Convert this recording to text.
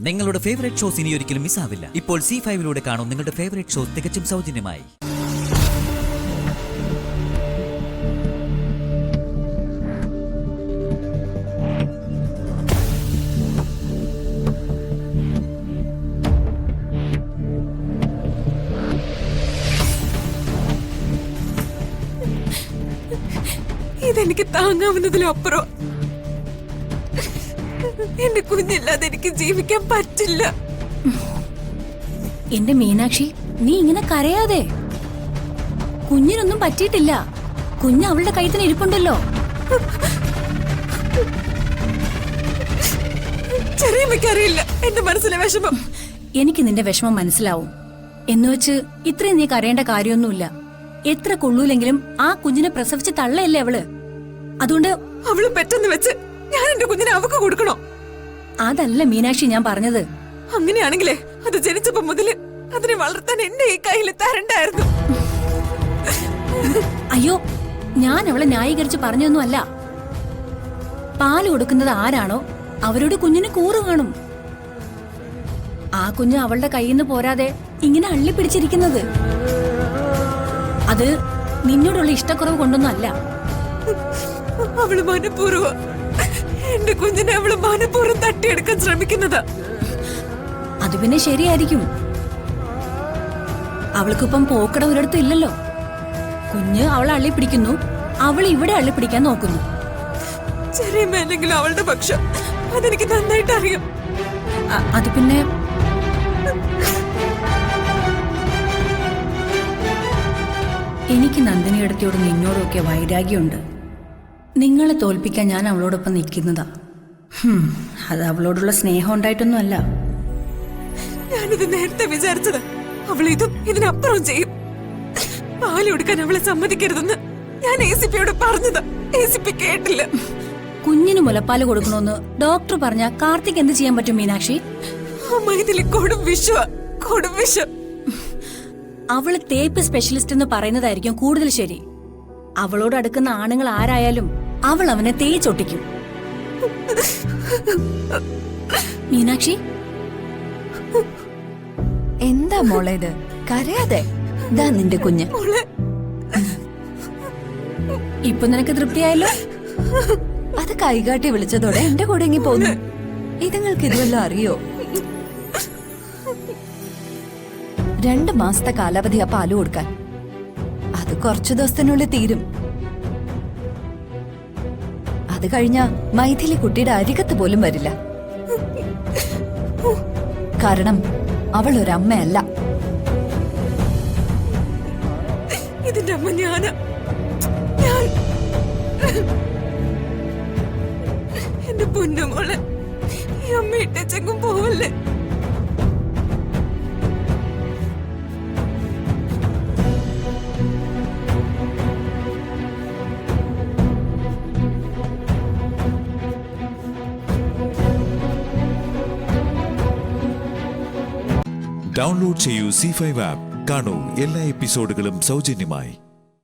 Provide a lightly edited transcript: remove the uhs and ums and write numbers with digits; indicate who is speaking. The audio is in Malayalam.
Speaker 1: നിങ്ങളുടെ ഫേവറേറ്റ് ഷോസ് ഇനി ഒരിക്കലും മിസ്സാവില്ല. ഇപ്പോൾ C5-ലൂടെ കാണും നിങ്ങളുടെ ഫേവറേറ്റ് ഷോസ് തികച്ചും സൗജന്യമായി.
Speaker 2: ഇതെനിക്ക് താങ്ങാവുന്നതിലപ്പുറം. എന്റെ കുഞ്ഞില്ലാതെ എനിക്ക് ജീവിക്കാൻ പറ്റില്ല.
Speaker 3: എന്റെ മീനാക്ഷി, നീ ഇങ്ങനെ കരയാതെ. കുഞ്ഞിനൊന്നും പറ്റിയിട്ടില്ല. കുഞ്ഞ് അവളുടെ കയ്യിൽ തന്നെ ഇരിപ്പുണ്ടല്ലോ.
Speaker 2: ചെറിയമ്മയ്ക്കറിയില്ല എന്റെ മനസ്സിലെ വിഷമം.
Speaker 3: എനിക്ക് നിന്റെ വിഷമം മനസ്സിലാവും. എന്നുവെച്ച് ഇത്രയും നീ കരയേണ്ട കാര്യമൊന്നുമില്ല. എത്ര കൊള്ളൂലെങ്കിലും ആ കുഞ്ഞിനെ പ്രസവിച്ച് തള്ളയല്ലേ അവള്. അതുകൊണ്ട്
Speaker 2: അവള് പെട്ടെന്ന് വെച്ച് ഞാൻ എന്റെ കുഞ്ഞിനെ അവക്ക് കൊടുക്കണോ?
Speaker 3: അതല്ല മീനാക്ഷി ഞാൻ പറഞ്ഞത്.
Speaker 2: അങ്ങനെയാണെങ്കിലേ അത് ജനിച്ചപ്പോ മുതല് അതിനെ വളർത്താൻ എന്റെ ഈ കയ്യിൽ തരണ്ടായിരുന്നു.
Speaker 3: അയ്യോ, ഞാൻ അവളെ ന്യായീകരിച്ച് പറഞ്ഞൊന്നുമല്ല. പാല് കൊടുക്കുന്നത് ആരാണോ അവരോട് കുഞ്ഞിന് കൂറ് കാണും. ആ കുഞ്ഞ് അവളുടെ കയ്യിൽ നിന്ന് പോരാതെ ഇങ്ങനെ അള്ളിപ്പിടിച്ചിരിക്കുന്നത് അത് നിന്നോടുള്ള ഇഷ്ടക്കുറവ് കൊണ്ടൊന്നും അല്ല.
Speaker 2: അവള് മനഃപൂർവ്വം എന്റെ കുഞ്ഞിനെ അവള് മനഃപൂർവ്വം തട്ടിയെടുക്കാൻ ശ്രമിക്കുന്നതാ.
Speaker 3: അത് പിന്നെ ശരിയായിരിക്കും. അവൾക്കിപ്പം പോക്കട ഒരിടത്തും ഇല്ലല്ലോ. കുഞ്ഞ് അവളെ അള്ളിപ്പിടിക്കുന്നു, അവൾ ഇവിടെ അള്ളിപ്പിടിക്കാൻ നോക്കുന്നു.
Speaker 2: ചെറിയ മേലെങ്കിലും അവളുടെ പക്ഷം അതെനിക്ക് നന്നായിട്ട് അറിയാം.
Speaker 3: അത് പിന്നെ എനിക്ക് നന്ദിനിയടത്തിയോട് നിന്നോടൊക്കെ വൈരാഗ്യമുണ്ട്. നിങ്ങളെ തോൽപ്പിക്കാൻ ഞാൻ അവളോടൊപ്പം നിൽക്കുന്നതാ. അത് അവളോടുള്ള സ്നേഹം ഉണ്ടായിട്ടൊന്നും അല്ല.
Speaker 2: ഞാനിത് നേരത്തെ വിചാരിച്ചത്. അവൾ ഇതും ഇതിനപ്പുറം ചെയ്യും. പാല് കൊടുക്കാൻ അവളെ സമ്മതിക്കരുതെന്ന് ഞാൻ ACPയോട് പറഞ്ഞതാ. ACP കേട്ടില്ല.
Speaker 3: കുഞ്ഞിന് മുലപ്പാല് കൊടുക്കണമെന്ന് ഡോക്ടർ പറഞ്ഞ കാർത്തിക് എന്ത് ചെയ്യാൻ പറ്റും മീനാക്ഷി?
Speaker 2: ഇതിൽ കൊടും വിഷം.
Speaker 3: അവള് തേപ്പ് സ്പെഷ്യലിസ്റ്റ് എന്ന് പറയുന്നതായിരിക്കും കൂടുതൽ ശരി. അവളോട് അടുക്കുന്ന ആണുങ്ങൾ ആരായാലും അവൾ അവനെ തേച്ചൊട്ടിക്കും. മീനാക്ഷി,
Speaker 4: എന്താ മോളെ ഇത്? കരയാതെ. ദാ നിന്റെ കുഞ്ഞ്.
Speaker 3: ഇപ്പൊ നിനക്ക് തൃപ്തിയായല്ലോ.
Speaker 4: അത് കൈകാട്ടി വിളിച്ചതോടെ എന്റെ കൂടെ ഇങ്ങി പോന്നു. ഇതുങ്ങൾക്ക് ഇതുവല്ലോ അറിയോ? 2 മാസത്തെ കാലാവധിയാ പാല് കൊടുക്കാൻ. അത് കുറച്ചു ദിവസത്തിനുള്ളിൽ തീരും. അത് കഴിഞ്ഞ മൈഥിലി കുട്ടിയുടെ അരികത്ത് പോലും വരില്ല. കാരണം അവൾ ഒരമ്മയല്ല.
Speaker 2: ഇതിന്റെ അമ്മ ഞാൻ എന്റെ പൊന്നുമോളെ, ഈ അമ്മ ഇട്ടച്ചെങ്കും പോവല്ലേ.
Speaker 5: ഡൗൺലോഡ് ചെയ്യൂ C5 ആപ്പ്. കാണൂ എല്ലാ എപ്പിസോഡുകളും സൗജന്യമായി.